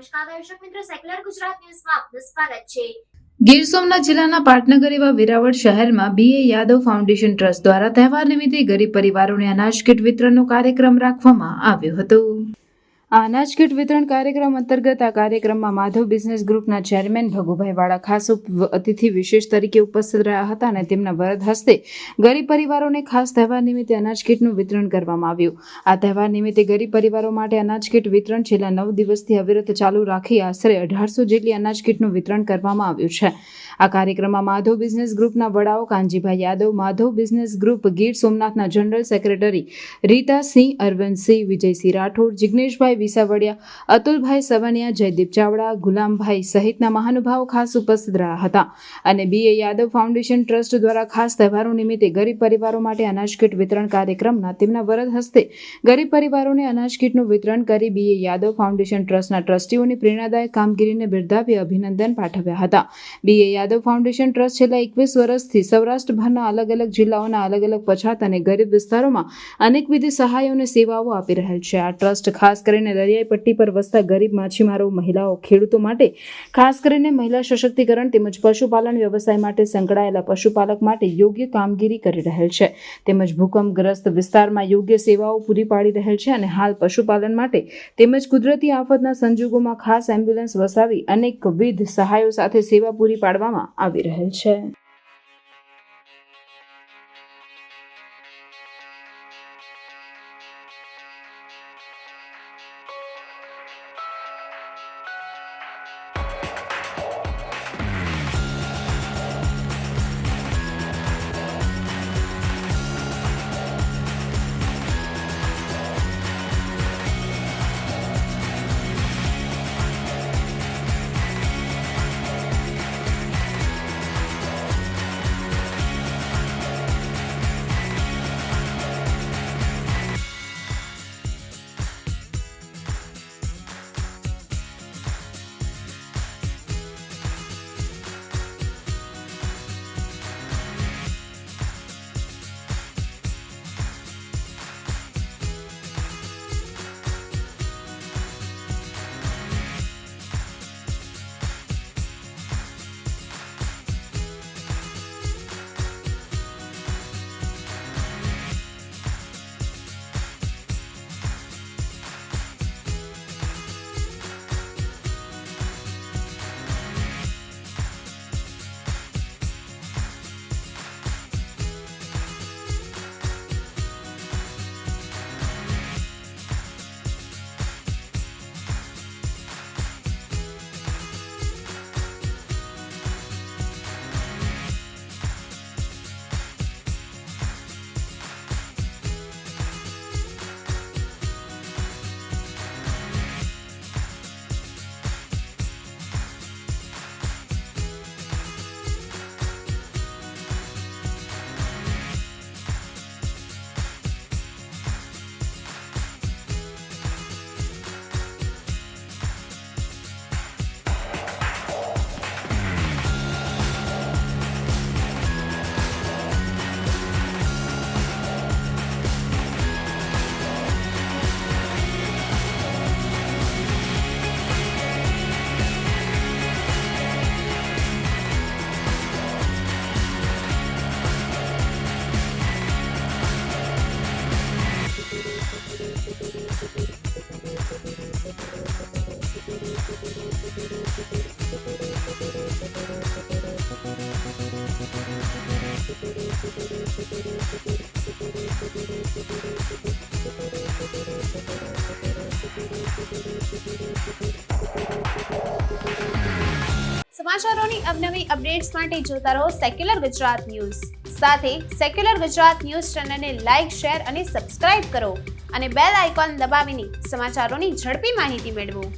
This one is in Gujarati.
નમસ્કાર દર્શક મિત્રો, સેક્યુલર ગુજરાત ન્યૂઝમાં આપનું સ્વાગત છે। ગીર સોમનાથ જિલ્લાના પાટનગર એવા વેરાવળ શહેરમાં BA યાદવ ફાઉન્ડેશન ટ્રસ્ટ દ્વારા તહેવાર નિમિત્તે ગરીબ પરિવારોને અનાજ કીટ વિતરણનો કાર્યક્રમ રાખવામાં આવ્યો હતો। આ અનાજ કીટ વિતરણ કાર્યક્રમ અંતર્ગત આ કાર્યક્રમમાં માધવ બિઝનેસ ગ્રુપના ચેરમેન ભગુભાઈ વાળા ખાસ અતિથિ વિશેષ તરીકે ઉપસ્થિત રહ્યા હતા અને તેમના વરદ હસ્તે ગરીબ પરિવારોને ખાસ તહેવાર નિમિત્તે અનાજ કીટનું વિતરણ કરવામાં આવ્યું। આ તહેવાર નિમિત્તે ગરીબ પરિવારો માટે અનાજ કીટ વિતરણ છેલ્લા 9 દિવસથી અવિરત ચાલુ રાખી આશરે 1800 જેટલી અનાજ કીટનું વિતરણ કરવામાં આવ્યું છે। આ કાર્યક્રમમાં માધવ બિઝનેસ ગ્રુપના વડાઓ કાનજીભાઈ યાદવ, માધવ બિઝનેસ ગ્રુપ ગીર સોમનાથના જનરલ સેક્રેટરી રીતાસિંહ, અરવિંદસિંહ, વિજયસિંહ રાઠોડ, જિગ્નેશભાઈ વિસાવડિયા, અતુલભાઈ સવાનિયા, જયદીપ ચાવડા, ગુલામભાઈ સહિતના મહાનુભાવો ખાસ ઉપસ્થિત રહ્યા હતા અને BA યાદવ ફાઉન્ડેશન ટ્રસ્ટ દ્વારા ખાસ તહેવારો નિમિત્તે ગરીબ પરિવારો માટે અનાજ કીટ વિતરણ કાર્યક્રમના તેમના વરદ હસ્તે ગરીબ પરિવારોને અનાજ કીટનું વિતરણ કરી BA યાદવ ફાઉન્ડેશન ટ્રસ્ટના ટ્રસ્ટીઓની પ્રેરણાદાયક કામગીરીને બિરદાવી અભિનંદન પાઠવ્યા હતા। BA યાદવ ફાઉન્ડેશન ટ્રસ્ટ છેલ્લા 21 વર્ષથી સૌરાષ્ટ્રભરના અલગ અલગ જિલ્લાઓના અલગ અલગ પછાત અને ગરીબ વિસ્તારોમાં અનેકવિધ સહાયો અને સેવાઓ આપી રહેલ છે। આ ટ્રસ્ટ ખાસ કરીને દરિયાઈ પટ્ટી પર વસતા ગરીબ માછીમારો, મહિલાઓ, ખેડૂતો માટે ખાસ કરીને મહિલા સશક્તિકરણ તેમજ પશુપાલન વ્યવસાય માટે સંકળાયેલા પશુપાલક માટે યોગ્ય કામગીરી કરી રહેલ છે તેમજ ભૂકંપગ્રસ્ત વિસ્તારમાં યોગ્ય સેવાઓ પૂરી પાડી રહેલ છે અને હાલ પશુપાલન માટે તેમજ કુદરતી આફતના સંજોગોમાં ખાસ એમ્બ્યુલન્સ વસાવી અનેકવિધ સહાયો સાથે સેવા પૂરી પાડવામાં આવી રહેલ છે। સમાચારોની અવનવી અપડેટ્સ માટે જોતા રહો સેક્યુલર ગુજરાત ન્યૂઝ। સાથે સેક્યુલર ગુજરાત ન્યૂઝ ચેનલને લાઇક, શેર અને સબસ્ક્રાઇબ કરો અને બેલ આઇકોન દબાવીને સમાચારોની ઝડપી માહિતી મેળવો।